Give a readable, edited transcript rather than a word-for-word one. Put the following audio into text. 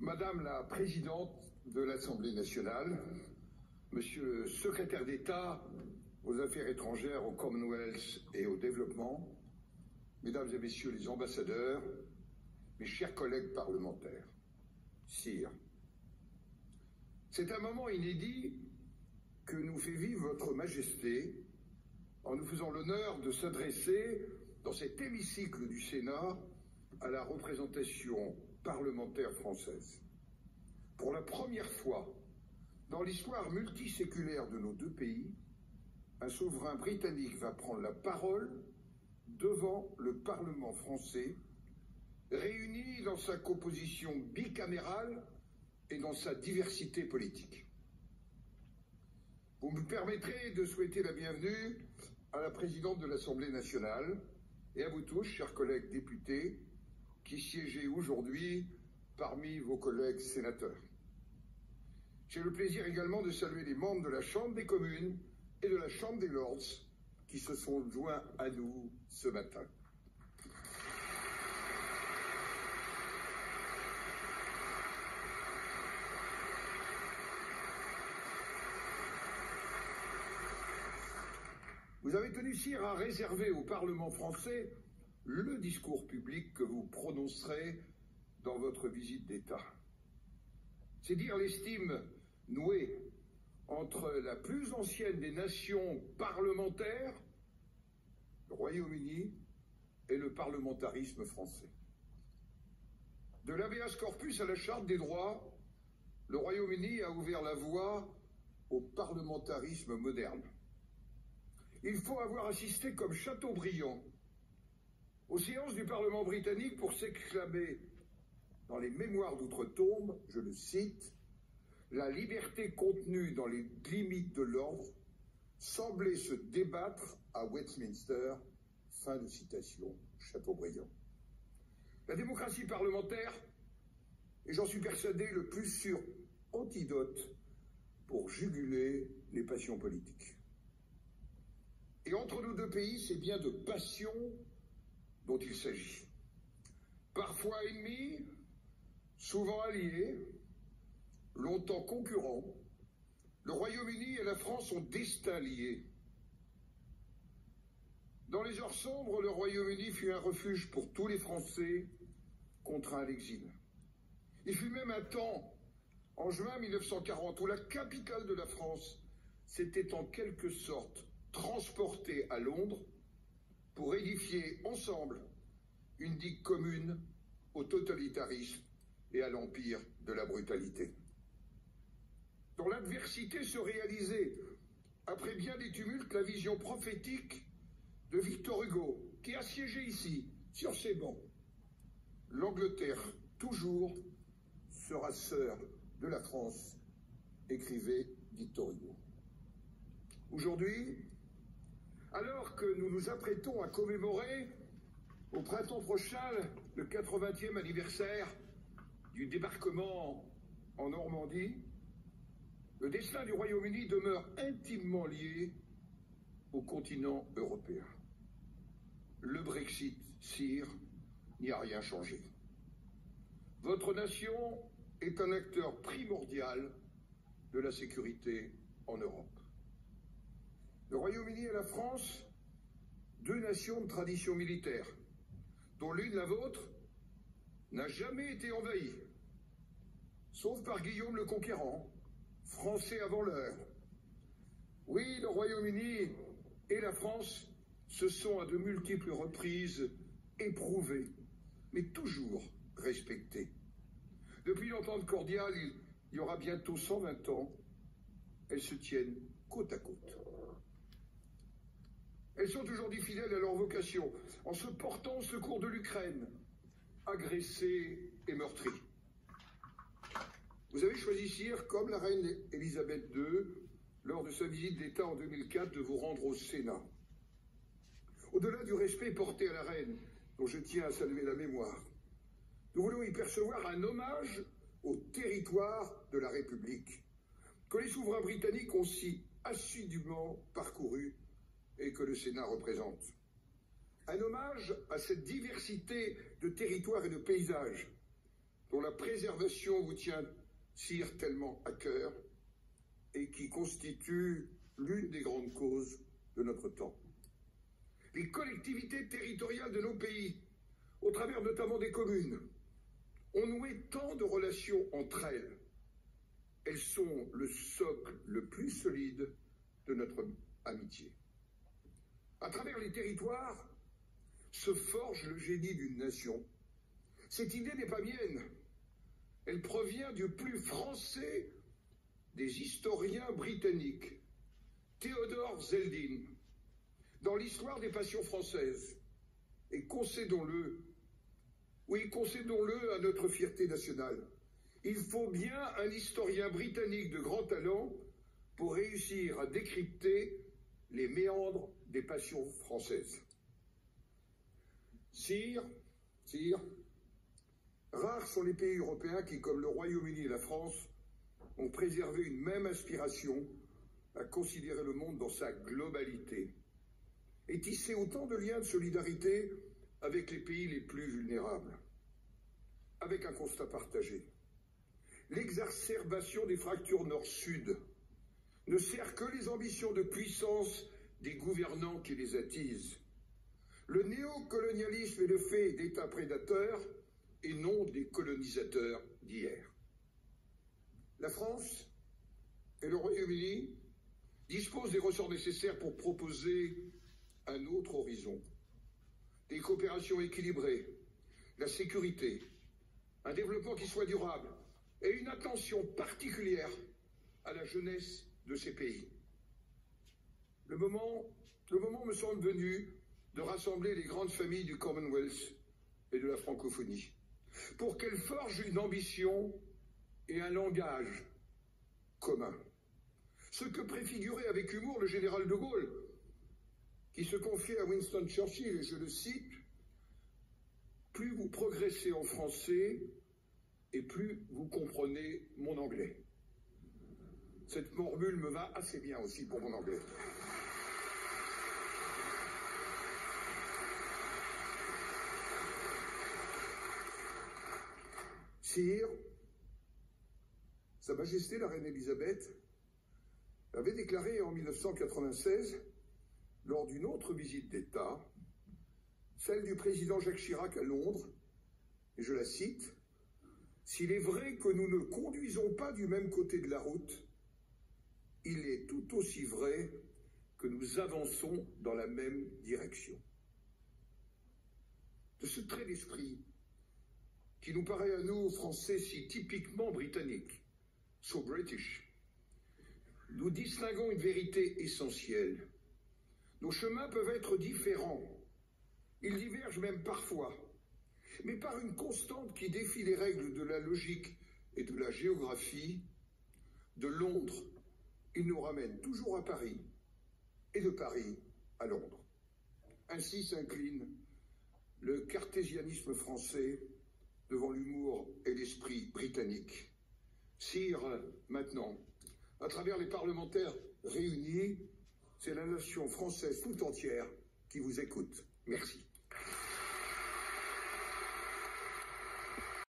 Madame la Présidente de l'Assemblée nationale, Monsieur le Secrétaire d'État aux Affaires étrangères, au Commonwealth et au développement, Mesdames et Messieurs les ambassadeurs, mes chers collègues parlementaires, Sire, c'est un moment inédit que nous fait vivre Votre Majesté en nous faisant l'honneur de s'adresser dans cet hémicycle du Sénat à la représentation parlementaire française. Pour la première fois dans l'histoire multiséculaire de nos deux pays, un souverain britannique va prendre la parole devant le Parlement français, réuni dans sa composition bicamérale et dans sa diversité politique. Vous me permettrez de souhaiter la bienvenue à la présidente de l'Assemblée nationale et à vous tous, chers collègues députés, qui siégez aujourd'hui parmi vos collègues sénateurs. J'ai le plaisir également de saluer les membres de la Chambre des communes et de la Chambre des Lords qui se sont joints à nous ce matin. Vous avez tenu, Sire, à réserver au Parlement français le discours public que vous prononcerez dans votre visite d'État. C'est dire l'estime nouée entre la plus ancienne des nations parlementaires, le Royaume-Uni, et le parlementarisme français. De l'habeas corpus à la Charte des droits, le Royaume-Uni a ouvert la voie au parlementarisme moderne. Il faut avoir assisté comme Chateaubriand aux séances du Parlement britannique pour s'exclamer dans les mémoires d'outre-tombe, je le cite, « La liberté contenue dans les limites de l'ordre semblait se débattre à Westminster », fin de citation, Chateaubriand. La démocratie parlementaire est, j'en suis persuadé, le plus sûr antidote pour juguler les passions politiques. Et entre nos deux pays, c'est bien de passion dont il s'agit. Parfois ennemis, souvent alliés, longtemps concurrents, le Royaume-Uni et la France ont destin liés. Dans les heures sombres, le Royaume-Uni fut un refuge pour tous les Français contraints à l'exil. Il fut même un temps, en juin 1940, où la capitale de la France s'était en quelque sorte transportée à Londres pour édifier ensemble une digue commune au totalitarisme et à l'empire de la brutalité. Dans l'adversité se réalisait, après bien des tumultes, la vision prophétique de Victor Hugo, qui a siégé ici, sur ces bancs. L'Angleterre, toujours, sera sœur de la France, écrivait Victor Hugo. Aujourd'hui, alors que nous nous apprêtons à commémorer au printemps prochain le 80e anniversaire du débarquement en Normandie, le destin du Royaume-Uni demeure intimement lié au continent européen. Le Brexit, Sire, n'y a rien changé. Votre nation est un acteur primordial de la sécurité en Europe. Le Royaume-Uni et la France, deux nations de tradition militaire, dont l'une, la vôtre, n'a jamais été envahie, sauf par Guillaume le Conquérant, français avant l'heure. Oui, le Royaume-Uni et la France se sont à de multiples reprises éprouvés, mais toujours respectés. Depuis l'entente cordiale, il y aura bientôt 120 ans, elles se tiennent côte à côte. Elles sont aujourd'hui fidèles à leur vocation, en se portant au secours de l'Ukraine, agressée et meurtrie. Vous avez choisi, Sire, comme la reine Elisabeth II, lors de sa visite d'État en 2004, de vous rendre au Sénat. Au-delà du respect porté à la reine, dont je tiens à saluer la mémoire, nous voulons y percevoir un hommage au territoire de la République, que les souverains britanniques ont si assidûment parcouru et que le Sénat représente. Un hommage à cette diversité de territoires et de paysages, dont la préservation vous tient, sire, tellement à cœur, et qui constitue l'une des grandes causes de notre temps. Les collectivités territoriales de nos pays, au travers notamment des communes, ont noué tant de relations entre elles. Elles sont le socle le plus solide de notre amitié. À travers les territoires se forge le génie d'une nation. Cette idée n'est pas mienne. Elle provient du plus français des historiens britanniques, Theodore Zeldin, dans l'histoire des passions françaises. Et concédons-le à notre fierté nationale. Il faut bien un historien britannique de grand talent pour réussir à décrypter les méandres des passions françaises. Sire, rares sont les pays européens qui, comme le Royaume-Uni et la France, ont préservé une même aspiration à considérer le monde dans sa globalité et tisser autant de liens de solidarité avec les pays les plus vulnérables, avec un constat partagé. L'exacerbation des fractures nord-sud ne sert que les ambitions de puissance des gouvernants qui les attisent. Le néocolonialisme est le fait d'États prédateurs et non des colonisateurs d'hier. La France et le Royaume-Uni disposent des ressorts nécessaires pour proposer un autre horizon. Des coopérations équilibrées, la sécurité, un développement qui soit durable et une attention particulière à la jeunesse de ces pays. Le moment me semble venu de rassembler les grandes familles du Commonwealth et de la francophonie pour qu'elles forgent une ambition et un langage commun. Ce que préfigurait avec humour le général de Gaulle, qui se confiait à Winston Churchill, et je le cite, « Plus vous progressez en français, et plus vous comprenez mon anglais ». Cette formule me va assez bien aussi pour mon anglais. Sire, Sa Majesté la Reine Elisabeth avait déclaré en 1996, lors d'une autre visite d'État, celle du président Jacques Chirac à Londres, et je la cite, « S'il est vrai que nous ne conduisons pas du même côté de la route, il est tout aussi vrai que nous avançons dans la même direction. » De ce trait d'esprit, qui nous paraît à nous, Français, si typiquement britannique, so British, nous distinguons une vérité essentielle. Nos chemins peuvent être différents, ils divergent même parfois, mais par une constante qui défie les règles de la logique et de la géographie, de Londres, il nous ramène toujours à Paris, et de Paris à Londres. Ainsi s'incline le cartésianisme français devant l'humour et l'esprit britannique. Sire, maintenant, à travers les parlementaires réunis, c'est la nation française tout entière qui vous écoute. Merci.